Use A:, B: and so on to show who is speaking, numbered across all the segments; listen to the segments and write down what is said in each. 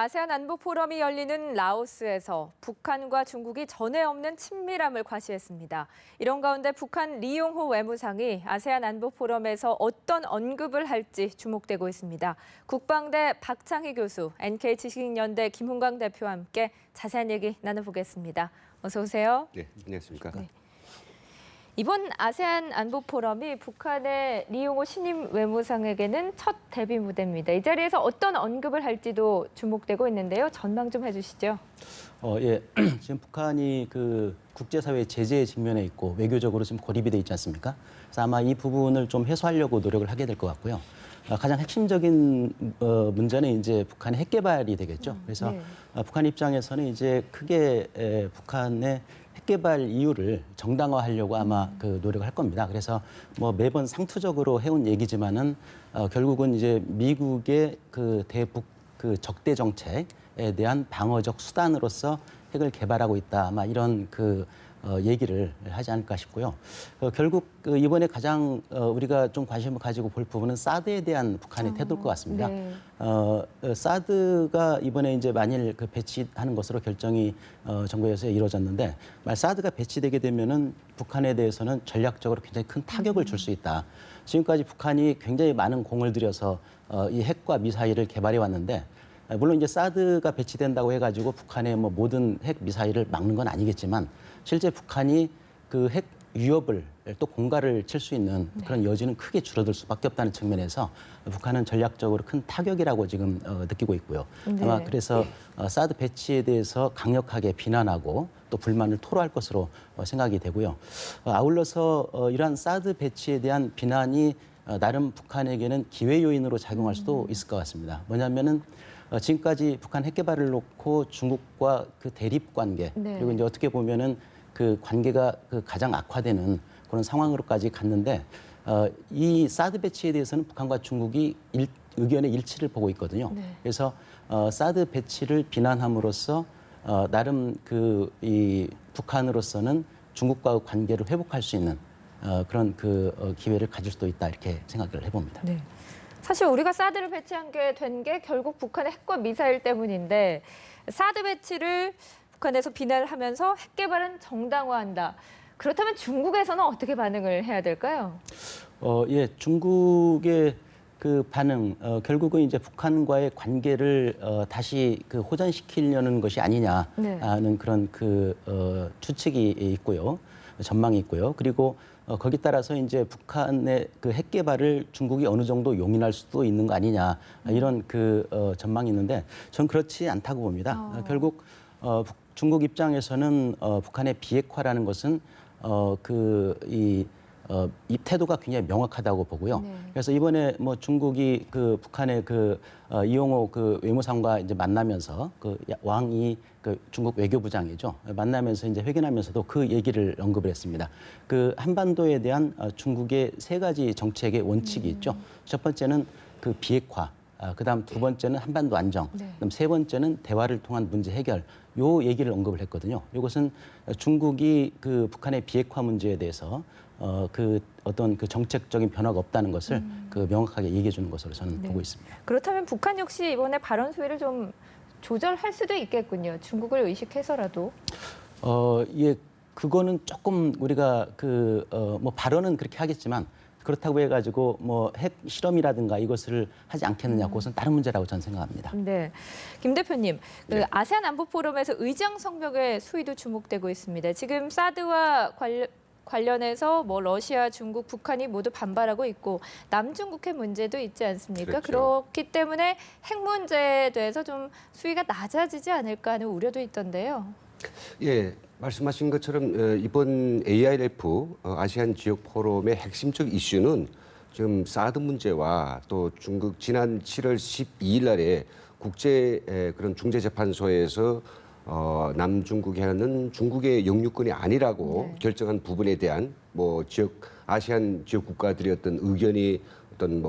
A: 아세안 안보 포럼이 열리는 라오스에서 북한과 중국이 전에 없는 친밀함을 과시했습니다. 이런 가운데 북한 리용호 외무상이 아세안 안보 포럼에서 어떤 언급을 할지 주목되고 있습니다. 국방대 박창희 교수, NK지식연대 김훈광 대표와 함께 자세한 얘기 나눠보겠습니다. 어서 오세요.
B: 네, 안녕하십니까.
A: 네. 이번 아세안 안보 포럼이 북한의 리용호 신임 외무상에게는 첫 데뷔 무대입니다. 이 자리에서 어떤 언급을 할지도 주목되고 있는데요. 전망 좀 해주시죠.
C: 예. 지금 북한이 그 국제사회 제재에 직면해 있고 외교적으로 지금 고립이 돼 있지 않습니까? 그래서 아마 이 부분을 좀 해소하려고 노력을 하게 될 것 같고요. 가장 핵심적인 문제는 이제 북한의 핵 개발이 되겠죠. 그래서
A: 네.
C: 북한 입장에서는 이제 크게 북한의 핵 개발 이유를 정당화하려고 아마 그 노력을 할 겁니다. 그래서 뭐 매번 상투적으로 해온 얘기지만은 결국은 이제 미국의 그 대북 그 적대 정책에 대한 방어적 수단으로서 핵을 개발하고 있다. 아마 이런 그 얘기를 하지 않을까 싶고요. 결국 이번에 가장 우리가 좀 관심을 가지고 볼 부분은 사드에 대한 북한의 태도일 것 같습니다.
A: 네.
C: 사드가 이번에 이제 만일 그 배치하는 것으로 결정이 정부에서 이루어졌는데, 만약 사드가 배치되게 되면은 북한에 대해서는 전략적으로 굉장히 큰 타격을 줄 수 있다. 지금까지 북한이 굉장히 많은 공을 들여서 이 핵과 미사일을 개발해 왔는데, 물론 이제 사드가 배치된다고 해가지고 북한의 뭐 모든 핵 미사일을 막는 건 아니겠지만, 실제 북한이 그 핵 위협을 또 공갈을 칠 수 있는 그런 여지는 크게 줄어들 수밖에 없다는 측면에서 북한은 전략적으로 큰 타격이라고 지금 느끼고 있고요. 아마
A: 네.
C: 그래서 사드 배치에 대해서 강력하게 비난하고 또 불만을 토로할 것으로 생각이 되고요. 아울러서 이러한 사드 배치에 대한 비난이 나름 북한에게는 기회 요인으로 작용할 수도 있을 것 같습니다. 뭐냐면은 지금까지 북한 핵 개발을 놓고 중국과 그 대립 관계,
A: 네.
C: 그리고 이제 어떻게 보면은 그 관계가 그 가장 악화되는 그런 상황으로까지 갔는데, 이 사드 배치에 대해서는 북한과 중국이 의견의 일치를 보고 있거든요.
A: 네.
C: 그래서 사드 배치를 비난함으로써 나름 이 북한으로서는 중국과의 관계를 회복할 수 있는 그런 기회를 가질 수도 있다, 이렇게 생각을 해봅니다.
A: 네. 사실 우리가 사드를 배치한 게 된 게 결국 북한의 핵과 미사일 때문인데, 사드 배치를 북한에서 비난을 하면서 핵 개발은 정당화한다. 그렇다면 중국에서는 어떻게 반응을 해야 될까요?
C: 예, 중국의 그 반응, 결국은 이제 북한과의 관계를 다시 그 호전시키려는 것이 아니냐는 그런 추측이 있고요, 전망이 있고요. 그리고 거기 따라서 이제 북한의 그 핵 개발을 중국이 어느 정도 용인할 수도 있는 거 아니냐, 이런 전망이 있는데, 전 그렇지 않다고 봅니다. 결국 중국 입장에서는 북한의 비핵화라는 것은 이 태도가 굉장히 명확하다고 보고요.
A: 네.
C: 그래서 이번에 뭐 중국이 북한의 이용호 외무상과 이제 만나면서 왕이 중국 외교부장이죠. 만나면서 이제 회견하면서도 그 얘기를 언급을 했습니다. 한반도에 대한 중국의 세 가지 정책의 원칙이 있죠. 첫 번째는 비핵화. 그다음 두 번째는 한반도 안정,
A: 네.
C: 그다음 세 번째는 대화를 통한 문제 해결. 요 얘기를 언급을 했거든요. 이것은 중국이 북한의 비핵화 문제에 대해서 어떤 정책적인 변화가 없다는 것을 명확하게 얘기해 주는 것으로 저는 보고 있습니다.
A: 그렇다면 북한 역시 이번에 발언 수위를 좀 조절할 수도 있겠군요. 중국을 의식해서라도.
C: 예, 그거는 조금 우리가 뭐 발언은 그렇게 하겠지만, 그렇다고 해가지고 뭐 핵 실험이라든가 이것을 하지 않겠느냐, 그것은 다른 문제라고 저는 생각합니다.
A: 네, 김 대표님,
B: 네.
A: 아세안 안보 포럼에서 의장 성벽의 수위도 주목되고 있습니다. 지금 사드와 관련해서 뭐 러시아, 중국, 북한이 모두 반발하고 있고 남중국해 문제도 있지 않습니까?
B: 그렇죠.
A: 그렇기 때문에 핵 문제에 대해서 좀 수위가 낮아지지 않을까 하는 우려도 있던데요.
B: 예, 말씀하신 것처럼 이번 ARF 아시안 지역 포럼의 핵심적 이슈는 지금 사드 문제와 또 중국 지난 7월 12일 날에 국제 그런 중재재판소에서 남중국해 하는 중국의 영유권이 아니라고
A: 네.
B: 결정한 부분에 대한 뭐 아시안 지역 국가들의 어떤 의견이 어떤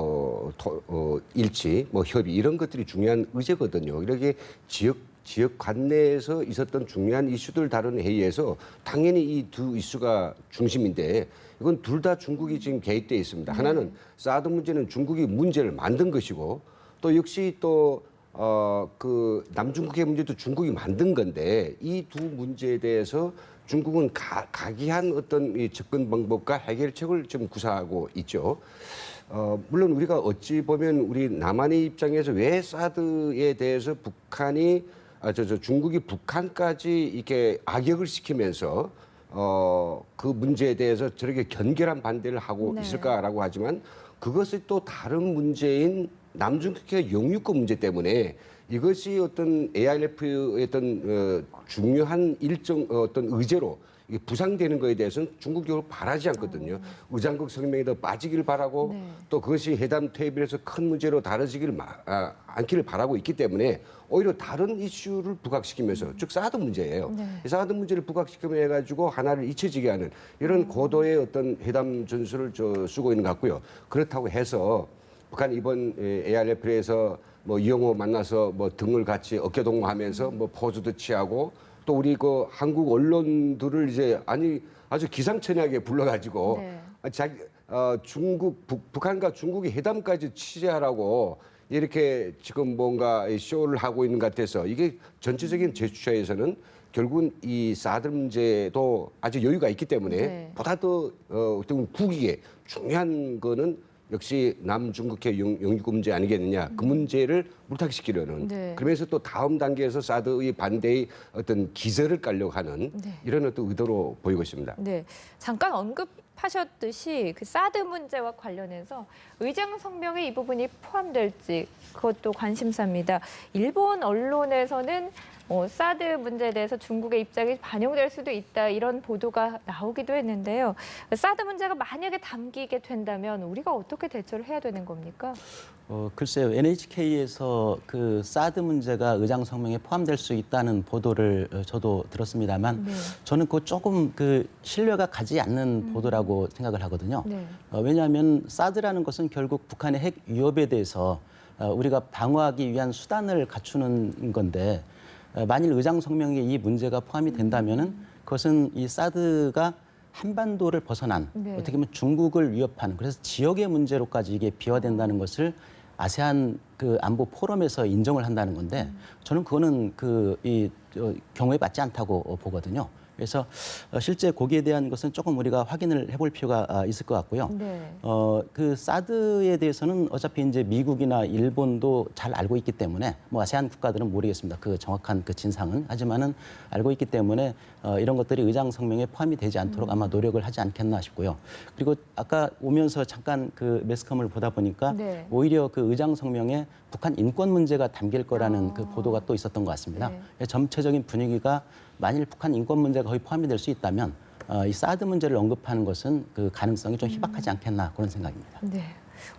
B: 일치, 협의 이런 것들이 중요한 의제거든요. 이렇게 지역 관내에서 있었던 중요한 이슈들 다루는 회의에서 당연히 이 두 이슈가 중심인데, 이건 둘 다 중국이 지금 개입돼 있습니다. 하나는 사드 문제는 중국이 문제를 만든 것이고, 또 역시 또 그 남중국해 문제도 중국이 만든 건데 이 두 문제에 대해서 중국은 각이한 어떤 이 접근 방법과 해결책을 좀 구사하고 있죠. 물론 우리가 어찌 보면 우리 남한의 입장에서 왜 사드에 대해서 북한이 중국이 북한까지 이렇게 악역을 시키면서 그 문제에 대해서 저렇게 견결한 반대를 하고
A: 네.
B: 있을까라고 하지만 그것이 또 다른 문제인 남중국해 영유권 문제 때문에 이것이 어떤 ARF의 어떤 중요한 일정 어떤 의제로 이게 부상되는 것에 대해서는 중국 결국 바라지 않거든요. 의장국 성명에 더 빠지길 바라고
A: 네.
B: 또 그것이 회담 테이블에서 큰 문제로 다뤄지길 않기를 바라고 있기 때문에 오히려 다른 이슈를 부각시키면서 즉 사드 문제예요.
A: 네.
B: 이 사드 문제를 부각시키며 해가지고 하나를 잊혀지게 하는 이런 고도의 어떤 회담 전술을 쓰고 있는 것 같고요. 그렇다고 해서 북한 이번 ARF에서 뭐 이영호 만나서 뭐 등을 같이 어깨동무하면서 뭐 포즈도 취하고 또 우리 그 한국 언론들을 이제 아주 기상천외하게 불러가지고
A: 네.
B: 북한과 중국이 회담까지 취재하라고 이렇게 지금 뭔가 쇼를 하고 있는 것 같아서 이게 전체적인 제주처에서는 결국은 이 사드 문제도 아주 여유가 있기 때문에
A: 네.
B: 보다 더 어떤 국익에 중요한 거는 역시 남중국해 영유권 문제 아니겠느냐. 그 문제를 물타기시키려는
A: 네.
B: 그러면서 또 다음 단계에서 사드의 반대의 어떤 기세를 깔려고 하는
A: 네.
B: 이런 어떤 의도로 보이고 있습니다.
A: 네, 잠깐 언급하셨듯이 그 사드 문제와 관련해서 의장 성명에 이 부분이 포함될지 그것도 관심사입니다. 일본 언론에서는 사드 문제에 대해서 중국의 입장이 반영될 수도 있다 이런 보도가 나오기도 했는데요. 사드 문제가 만약에 담기게 된다면 우리가 어떻게 대처를 해야 되는 겁니까?
C: 글쎄요. NHK에서 그 사드 문제가 의장 성명에 포함될 수 있다는 보도를 저도 들었습니다만
A: 네.
C: 저는 그거 조금 그 신뢰가 가지 않는 보도라고 생각을 하거든요.
A: 네.
C: 왜냐하면 사드라는 것은 결국 북한의 핵 위협에 대해서 우리가 방어하기 위한 수단을 갖추는 건데 만일 의장 성명에 이 문제가 포함이 된다면은 그것은 이 사드가 한반도를 벗어난
A: 네.
C: 어떻게 보면 중국을 위협하는 그래서 지역의 문제로까지 이게 비화된다는 것을 아세안 그 안보 포럼에서 인정을 한다는 건데 저는 그거는 경우에 맞지 않다고 보거든요. 그래서 실제 거기에 대한 것은 조금 우리가 확인을 해볼 필요가 있을 것 같고요.
A: 네.
C: 그 사드에 대해서는 어차피 이제 미국이나 일본도 잘 알고 있기 때문에 뭐 아세안 국가들은 모르겠습니다. 그 정확한 그 진상은 하지만은 알고 있기 때문에 이런 것들이 의장 성명에 포함이 되지 않도록 아마 노력을 하지 않겠나 싶고요. 그리고 아까 오면서 잠깐 그 매스컴을 보다 보니까
A: 네.
C: 오히려 그 의장 성명에 북한 인권 문제가 담길 거라는 그 보도가 또 있었던 것 같습니다.
A: 네.
C: 전체적인 분위기가 만일 북한 인권 문제가 거의 포함이 될 수 있다면 이 사드 문제를 언급하는 것은 그 가능성이 좀 희박하지 않겠나 그런 생각입니다.
A: 네.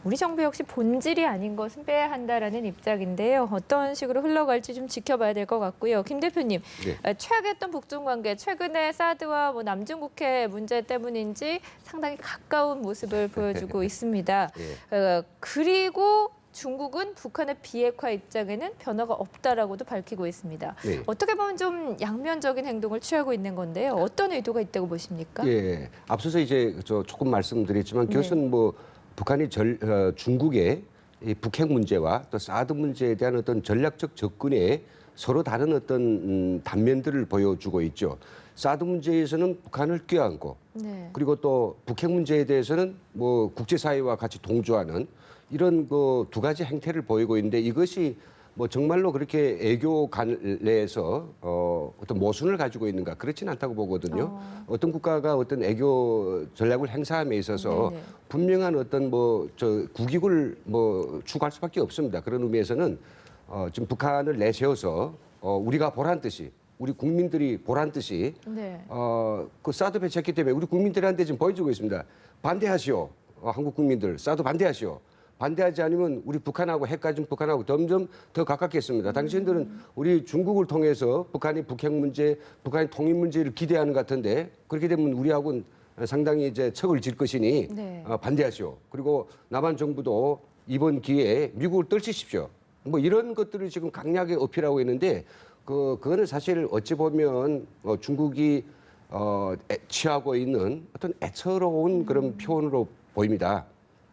A: 우리 정부 역시 본질이 아닌 것은 빼야 한다라는 입장인데요. 어떤 식으로 흘러갈지 좀 지켜봐야 될 것 같고요. 김 대표님,
B: 네.
A: 최악했던 북중 관계, 최근에 사드와 뭐 남중국해 문제 때문인지 상당히 가까운 모습을 보여주고 있습니다.
B: 예.
A: 그리고 중국은 북한의 비핵화 입장에는 변화가 없다라고도 밝히고 있습니다.
B: 네.
A: 어떻게 보면 좀 양면적인 행동을 취하고 있는 건데요. 어떤 의도가 있다고 보십니까?
B: 예. 앞서서 이제 조금 말씀드렸지만
A: 네.
B: 그것은 뭐 북한이 중국의 이 북핵 문제와 또 사드 문제에 대한 어떤 전략적 접근에 서로 다른 어떤 단면들을 보여주고 있죠. 사드 문제에서는 북한을 껴안고
A: 네.
B: 그리고 또 북핵 문제에 대해서는 뭐 국제사회와 같이 동조하는 이런 그 두 가지 행태를 보이고 있는데 이것이 뭐 정말로 그렇게 애교 간내에서 어떤 모순을 가지고 있는가 그렇지는 않다고 보거든요. 어떤 국가가 어떤 애교 전략을 행사함에 있어서
A: 네네.
B: 분명한 어떤 국익을 추구할 수밖에 없습니다. 그런 의미에서는 지금 북한을 내세워서 우리가 보란 듯이 우리 국민들이 보란 듯이
A: 네.
B: 그 사드 배치했기 때문에 우리 국민들한테 지금 보여주고 있습니다. 반대하시오. 한국 국민들 사드 반대하시오. 반대하지 않으면 우리 북한하고 핵 가진 북한하고 점점 더 가깝겠습니다. 당신들은 우리 중국을 통해서 북한이 북핵 문제, 북한의 통일 문제를 기대하는 것 같은데 그렇게 되면 우리하고는 상당히 이제 척을 질 것이니
A: 네.
B: 반대하시오. 그리고 남한 정부도 이번 기회에 미국을 떨치십시오. 뭐 이런 것들을 지금 강력하게 어필하고 있는데 그거는 사실 어찌 보면 중국이 취하고 있는 어떤 애처로운 그런 표현으로 보입니다.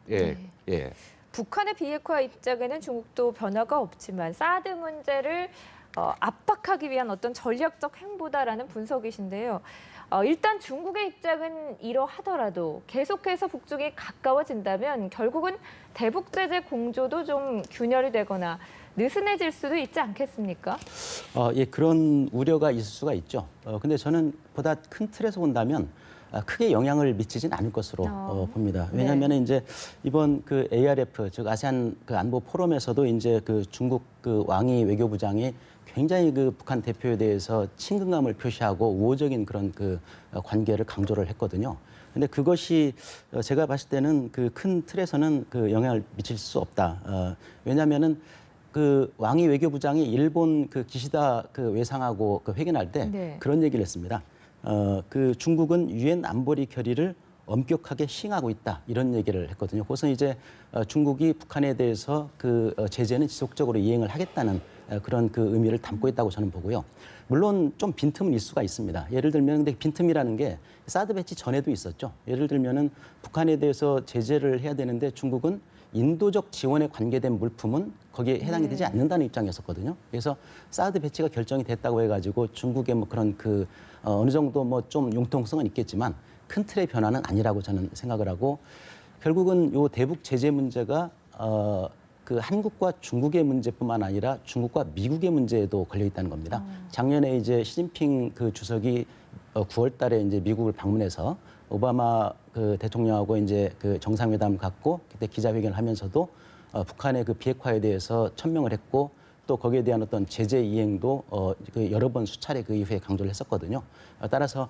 B: 예,
A: 네.
B: 예.
A: 북한의 비핵화 입장에는 중국도 변화가 없지만 사드 문제를 압박하기 위한 어떤 전략적 행보다라는 분석이신데요. 일단 중국의 입장은 이러하더라도 계속해서 북중이 가까워진다면 결국은 대북 제재 공조도 좀 균열이 되거나 느슨해질 수도 있지 않겠습니까?
C: 예, 그런 우려가 있을 수가 있죠. 근데 저는 보다 큰 틀에서 본다면 크게 영향을 미치진 않을 것으로 봅니다. 왜냐하면 이제 이번 그 ARF 즉 아세안 그 안보 포럼에서도 이제 그 중국 그 왕이 외교부장이 굉장히 그 북한 대표에 대해서 친근감을 표시하고 우호적인 그런 그 관계를 강조를 했거든요. 근데 그것이 제가 봤을 때는 그 큰 틀에서는 그 영향을 미칠 수 없다. 왜냐하면은 그 왕이 외교부장이 일본 그 기시다 그 외상하고 그 회견할 때 그런 얘기를 했습니다. 그 중국은 유엔 안보리 결의를 엄격하게 시행하고 있다 이런 얘기를 했거든요. 그래서 이제 중국이 북한에 대해서 그 제재는 지속적으로 이행을 하겠다는 그런 그 의미를 담고 있다고 저는 보고요. 물론 좀 빈틈은 있을 수가 있습니다. 예를 들면 근데 빈틈이라는 게 사드 배치 전에도 있었죠. 예를 들면은 북한에 대해서 제재를 해야 되는데 중국은 인도적 지원에 관계된 물품은 거기에 해당이 되지 않는다는 입장이었었거든요. 그래서 사드 배치가 결정이 됐다고 해가지고 중국의 뭐 그런 그 어느 정도 뭐 좀 융통성은 있겠지만 큰 틀의 변화는 아니라고 저는 생각을 하고 결국은 요 대북 제재 문제가 그 한국과 중국의 문제뿐만 아니라 중국과 미국의 문제에도 걸려 있다는 겁니다. 작년에 이제 시진핑 그 주석이 9월 달에 이제 미국을 방문해서 오바마 그 대통령하고 이제 그 정상회담을 갖고 그때 기자회견을 하면서도 북한의 그 비핵화에 대해서 천명을 했고 또 거기에 대한 어떤 제재 이행도 그 여러 번 수차례 그 이후에 강조를 했었거든요. 따라서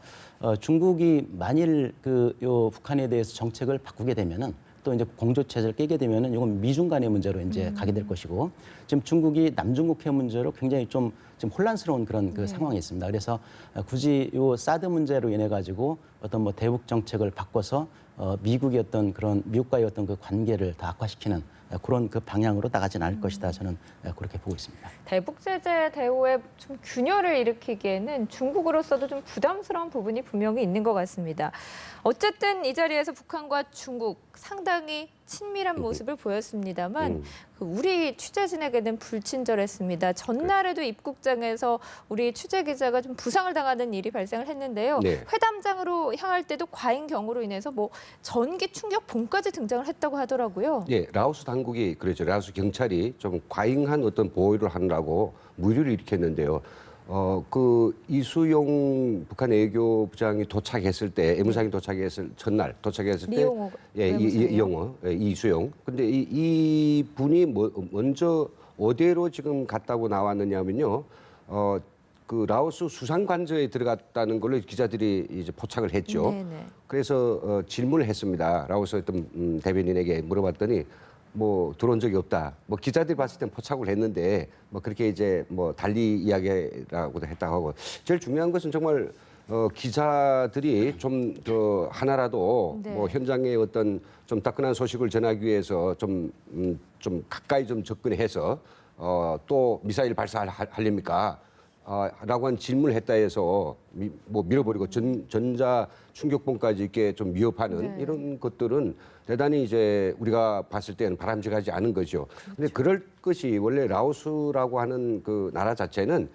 C: 중국이 만일 그 요 북한에 대해서 정책을 바꾸게 되면은 또 이제 공조 체제를 깨게 되면은 이건 미중 간의 문제로 이제 가게 될 것이고 지금 중국이 남중국 해 문제로 굉장히 좀 지금 혼란스러운 그런 그 상황이 있습니다. 그래서 굳이 요 사드 문제로 인해 가지고 어떤 뭐 대북 정책을 바꿔서 미국의 어떤 그런 미국과의 어떤 그 관계를 더 악화시키는 그런 그 방향으로 나가지는 않을 것이다. 저는 그렇게 보고 있습니다.
A: 대북 제재 대우에 좀 균열을 일으키기에는 중국으로서도 좀 부담스러운 부분이 분명히 있는 것 같습니다. 어쨌든 이 자리에서 북한과 중국 상당히 친밀한 모습을 보였습니다만 우리 취재진에게는 불친절했습니다. 전날에도 입국장에서 우리 취재 기자가 좀 부상을 당하는 일이 발생을 했는데요. 회담장으로 향할 때도 과잉 경우로 인해서 뭐 전기 충격 bom까지 등장을 했다고 하더라고요.
B: 예, 라오스 당국이 그렇죠. 라오스 경찰이 좀 과잉한 어떤 보호를 하느라고 무리를 일으켰는데요. 그 이수용 북한 외교부장이 도착했을 때, 외무상이 도착했을 첫날 도착했을 때,
A: 리용호
B: 이용호, 이수용. 근데 이 분이 먼저 어디로 지금 갔다고 나왔느냐면요. 그 라오스 수상관저에 들어갔다는 걸로 기자들이 이제 포착을 했죠. 그래서 질문을 했습니다. 라오스 어떤 대변인에게 물어봤더니 뭐 들어온 적이 없다. 뭐 기자들이 봤을 땐 포착을 했는데 뭐 그렇게 이제 뭐 달리 이야기라고도 했다고 하고 제일 중요한 것은 정말 기자들이 좀 더 하나라도 뭐 현장의 어떤 좀 따끈한 소식을 전하기 위해서 좀 가까이 좀 접근해서 또 미사일 발사하렵니까? 라고 한 질문을 했다 해서 뭐 밀어버리고 전자 충격범까지 이렇게 좀 위협하는 이런 것들은 대단히 이제 우리가 봤을 때는 바람직하지 않은 거죠. 근데 그럴 것이 원래 라오스라고 하는 그 나라 자체는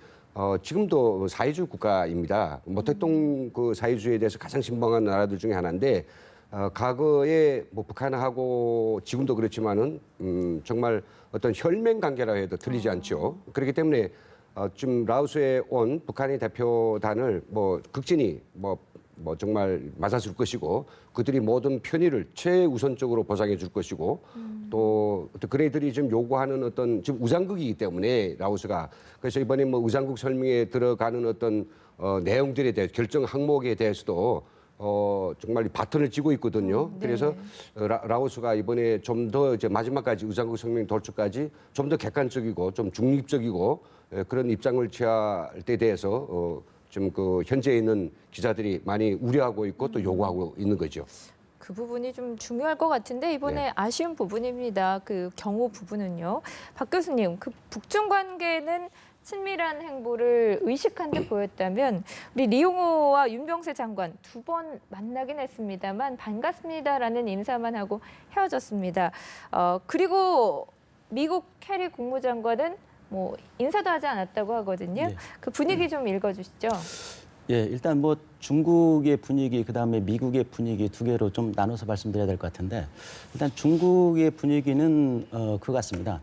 B: 지금도 사회주의 국가입니다. 모택동 그 사회주의에 대해서 가장 신봉한 나라들 중에 하나인데 과거에 뭐 북한하고 지금도 그렇지만은 정말 어떤 혈맹 관계라 해도 틀리지 않죠. 그렇기 때문에 지금 라오스에 온 북한의 대표단을 뭐 극진히 뭐 정말 맞아줄 것이고 그들이 모든 편의를 최우선적으로 보장해 줄 것이고 또 그네들이 지금 요구하는 어떤 지금 우장국이기 때문에 라오스가 그래서 이번에 뭐 우장국 설명에 들어가는 어떤 내용들에 대해 결정 항목에 대해서도 정말 바톤을 쥐고 있거든요. 그래서 라오스가 이번에 좀 더 이제 마지막까지 우장국 성명 돌출까지 좀 더 객관적이고 좀 중립적이고 그런 입장을 취할 때 대해서 지금 그 현재에 있는 기자들이 많이 우려하고 있고 또 요구하고 있는 거죠.
A: 그 부분이 좀 중요할 것 같은데 이번에 아쉬운 부분입니다. 그 경호 부분은요. 박 교수님, 그 북중 관계는 친밀한 행보를 의식한 듯 보였다면 우리 리용호와 윤병세 장관 2번 만나긴 했습니다만 반갑습니다라는 인사만 하고 헤어졌습니다. 그리고 미국 캐리 국무장관은 뭐 인사도 하지 않았다고 하거든요.
C: 네.
A: 그 분위기 좀 읽어주시죠.
C: 예, 일단 뭐 중국의 분위기, 그다음에 미국의 분위기 두 개로 좀 나눠서 말씀드려야 될 것 같은데, 일단 중국의 분위기는 그거 같습니다.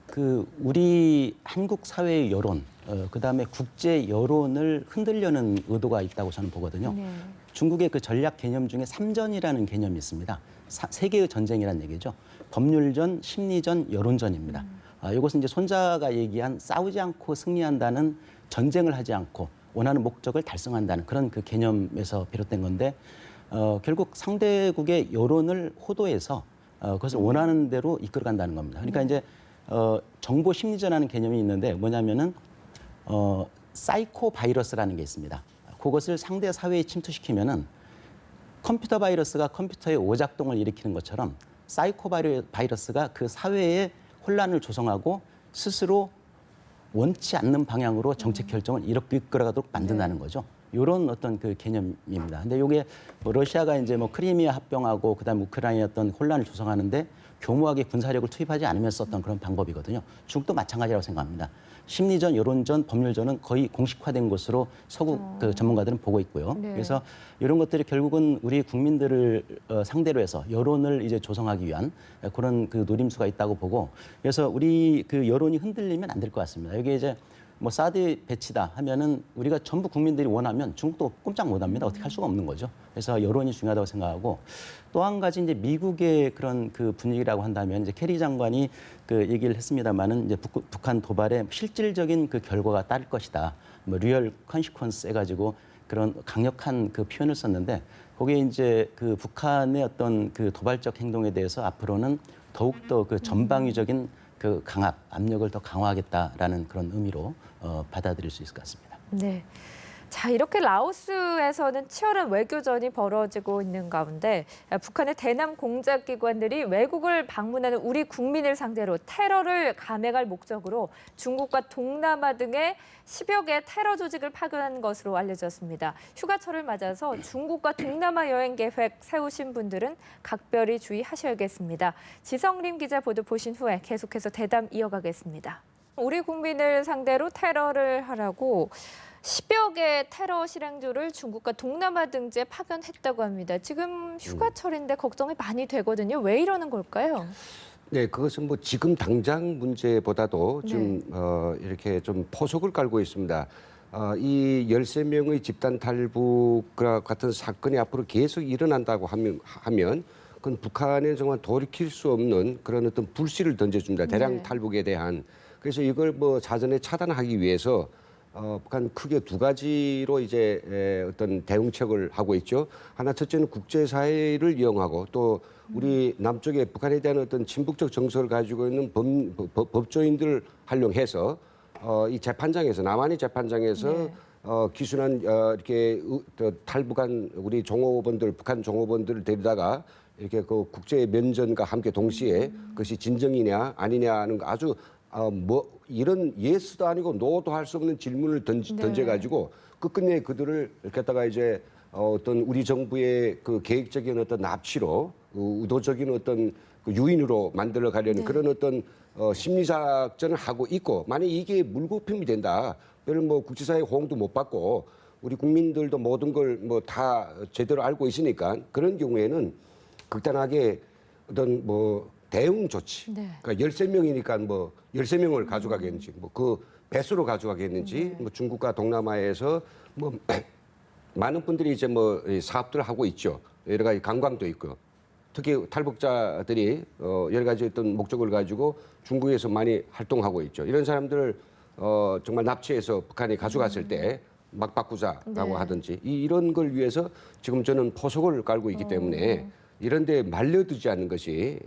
C: 그 우리 한국 사회의 여론, 그다음에 국제 여론을 흔들려는 의도가 있다고 저는 보거든요.
A: 네.
C: 중국의 그 전략 개념 중에 삼전이라는 개념이 있습니다. 세계의 전쟁이라는 얘기죠. 법률전, 심리전, 여론전입니다. 이것은 이제 손자가 얘기한 싸우지 않고 승리한다는, 전쟁을 하지 않고 원하는 목적을 달성한다는 그런 그 개념에서 비롯된 건데, 결국 상대국의 여론을 호도해서 그것을 원하는 대로 이끌어간다는 겁니다. 그러니까 이제 정보 심리전하는 개념이 있는데 뭐냐면은 사이코 바이러스라는 게 있습니다. 그것을 상대 사회에 침투시키면은 컴퓨터 바이러스가 컴퓨터의 오작동을 일으키는 것처럼 사이코 바이러스가 그 사회에 혼란을 조성하고 스스로 원치 않는 방향으로 정책 결정을 이끌어가도록 만든다는 거죠. 이런 어떤 그 개념입니다. 근데 이게 뭐 러시아가 이제 뭐 크리미아 합병하고 그다음 우크라이나의 어떤 혼란을 조성하는데 교모하게 군사력을 투입하지 않으면 썼던 그런 방법이거든요. 중국도 마찬가지라고 생각합니다. 심리전, 여론전, 법률전은 거의 공식화된 것으로 서구 그 전문가들은 보고 있고요.
A: 네.
C: 그래서 이런 것들이 결국은 우리 국민들을 상대로 해서 여론을 이제 조성하기 위한 그런 그 노림수가 있다고 보고, 그래서 우리 그 여론이 흔들리면 안 될 것 같습니다. 여기 이제 뭐 사드 배치다 하면은 우리가 전부 국민들이 원하면 중국도 꼼짝 못합니다. 어떻게 할 수가 없는 거죠. 그래서 여론이 중요하다고 생각하고, 또 한 가지 이제 미국의 그런 그 분위기라고 한다면 이제 캐리 장관이 그 얘기를 했습니다만은 이제 북한 도발에 실질적인 그 결과가 따를 것이다. 뭐 리얼 컨시퀀스 해가지고 그런 강력한 그 표현을 썼는데, 거기에 이제 그 북한의 어떤 그 도발적 행동에 대해서 앞으로는 더욱더 그 전방위적인 그 강압, 압력을 더 강화하겠다라는 그런 의미로 받아들일 수 있을 것 같습니다.
A: 네. 자, 이렇게 라오스에서는 치열한 외교전이 벌어지고 있는 가운데 북한의 대남 공작기관들이 외국을 방문하는 우리 국민을 상대로 테러를 감행할 목적으로 중국과 동남아 등의 10여 개의 테러 조직을 파견한 것으로 알려졌습니다. 휴가철을 맞아서 중국과 동남아 여행 계획 세우신 분들은 각별히 주의하셔야겠습니다. 지성림 기자 보도 보신 후에 계속해서 대담 이어가겠습니다. 우리 국민을 상대로 테러를 하라고 10여 개의 테러 실행조를 중국과 동남아 등지에 파견했다고 합니다. 지금 휴가철인데 걱정이 많이 되거든요. 왜 이러는 걸까요?
B: 네, 그것은 뭐 지금 당장 문제보다도 좀 이렇게 좀 포석을 깔고 있습니다. 이 13명의 집단 탈북과 같은 사건이 앞으로 계속 일어난다고 하면 그건 북한에 정말 돌이킬 수 없는 그런 어떤 불씨를 던져줍니다. 대량 탈북에 대한. 그래서 이걸 뭐 사전에 차단하기 위해서 북한 크게 두 가지로 이제 어떤 대응책을 하고 있죠. 하나, 첫째는 국제사회를 이용하고 또 우리 남쪽에 북한에 대한 어떤 친북적 정서를 가지고 있는 법조인들을 활용해서 이 재판장에서, 남한의 재판장에서 기순한 이렇게 탈북한 우리 종업원들, 북한 종업원들을 데리다가 이렇게 그 국제 면전과 함께 동시에 그것이 진정이냐 아니냐는 아주 뭐 이런 예스도 아니고 노도 할 수 없는 질문을 던져가지고 끝끝내 그들을 갖다가 이제 어떤 우리 정부의 그 계획적인 어떤 납치로 의도적인 어떤 그 유인으로 만들어 가려는 그런 어떤 심리작전을 하고 있고, 만약 이게 물거품이 된다, 별 뭐 국제사회 호응도 못 받고 우리 국민들도 모든 걸 뭐 다 제대로 알고 있으니까 그런 경우에는 극단하게 어떤 뭐 대응 조치. 그러니까 13명이니까 뭐 13명을 가져가겠는지, 뭐 그 배수로 가져가겠는지, 뭐 중국과 동남아에서 뭐 많은 분들이 이제 뭐 사업들을 하고 있죠. 여러 가지 관광도 있고. 특히 탈북자들이 여러 가지 어떤 목적을 가지고 중국에서 많이 활동하고 있죠. 이런 사람들을 정말 납치해서 북한에 가져갔을 때 막 바꾸자라고 하든지 이런 걸 위해서 지금 저는 포석을 깔고 있기 때문에 이런데 말려두지 않는 것이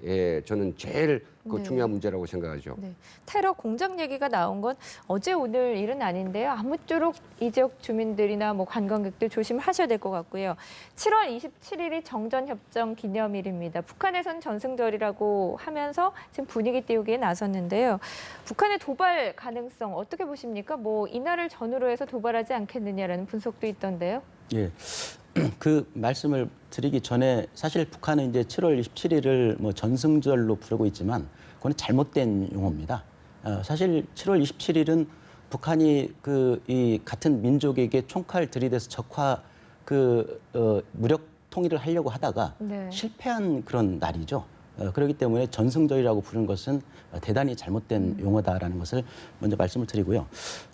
B: 저는 제일
A: 네.
B: 중요한 문제라고 생각하죠.
A: 네. 테러 공작 얘기가 나온 건 어제 오늘 일은 아닌데요. 아무쪼록 이 지역 주민들이나 뭐 관광객들 조심하셔야 될 것 같고요. 7월 27일이 정전협정 기념일입니다. 북한에서는 전승절이라고 하면서 지금 분위기 띄우기에 나섰는데요. 북한의 도발 가능성 어떻게 보십니까? 뭐 이날을 전후로 해서 도발하지 않겠느냐라는 분석도 있던데요.
C: 예. 그 말씀을 드리기 전에 사실 북한은 이제 7월 27일을 뭐 전승절로 부르고 있지만 그건 잘못된 용어입니다. 사실 7월 27일은 북한이 이 같은 민족에게 총칼 들이대서 적화 무력 통일을 하려고 하다가
A: 네.
C: 실패한 그런 날이죠. 그렇기 때문에 전승절이라고 부르는 것은 대단히 잘못된 용어다라는 것을 먼저 말씀을 드리고요.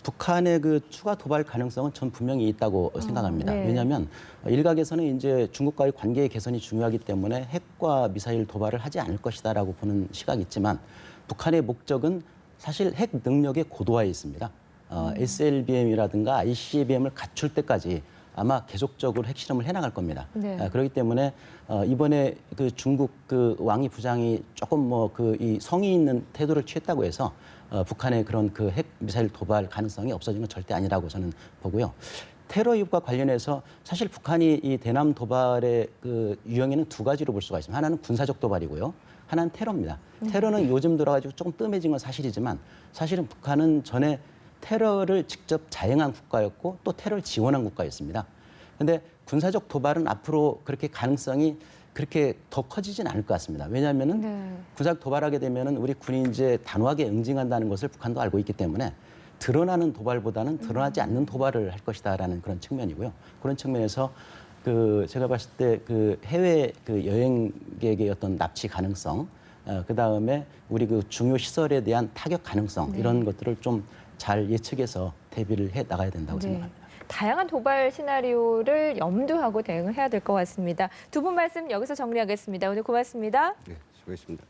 C: 북한의 그 추가 도발 가능성은 전 분명히 있다고 생각합니다.
A: 네.
C: 왜냐하면 일각에서는 이제 중국과의 관계 개선이 중요하기 때문에 핵과 미사일 도발을 하지 않을 것이다라고 보는 시각이 있지만 북한의 목적은 사실 핵 능력의 고도화에 있습니다. SLBM이라든가 ICBM을 갖출 때까지 아마 계속적으로 핵실험을 해나갈 겁니다.
A: 네.
C: 그렇기 때문에 이번에 그 중국 그 왕이 부장이 조금 뭐 이 성의 있는 태도를 취했다고 해서 북한의 그런 그 핵 미사일 도발 가능성이 없어진 건 절대 아니라고 저는 보고요. 테러 위협과 관련해서 사실 북한이 이 대남 도발의 그 유형에는 두 가지로 볼 수가 있습니다. 하나는 군사적 도발이고요. 하나는 테러입니다. 테러는 요즘 들어가지고 조금 뜸해진 건 사실이지만 사실은 북한은 전에 테러를 직접 자행한 국가였고 또 테러를 지원한 국가였습니다. 그런데 군사적 도발은 앞으로 그렇게 가능성이 그렇게 더 커지진 않을 것 같습니다. 왜냐하면은
A: 네.
C: 군사적 도발하게 되면은 우리 군이 이제 단호하게 응징한다는 것을 북한도 알고 있기 때문에 드러나는 도발보다는 드러나지 않는 도발을 할 것이다라는 그런 측면이고요. 그런 측면에서 제가 봤을 때 해외 여행객의 어떤 납치 가능성, 그 다음에 우리 중요 시설에 대한 타격 가능성
A: 네.
C: 이런 것들을 좀 잘 예측해서 대비를 해 나가야 된다고
A: 네.
C: 생각합니다.
A: 다양한 도발 시나리오를 염두하고 대응을 해야 될 것 같습니다. 두 분 말씀 여기서 정리하겠습니다. 오늘 고맙습니다.
B: 네, 수고했습니다.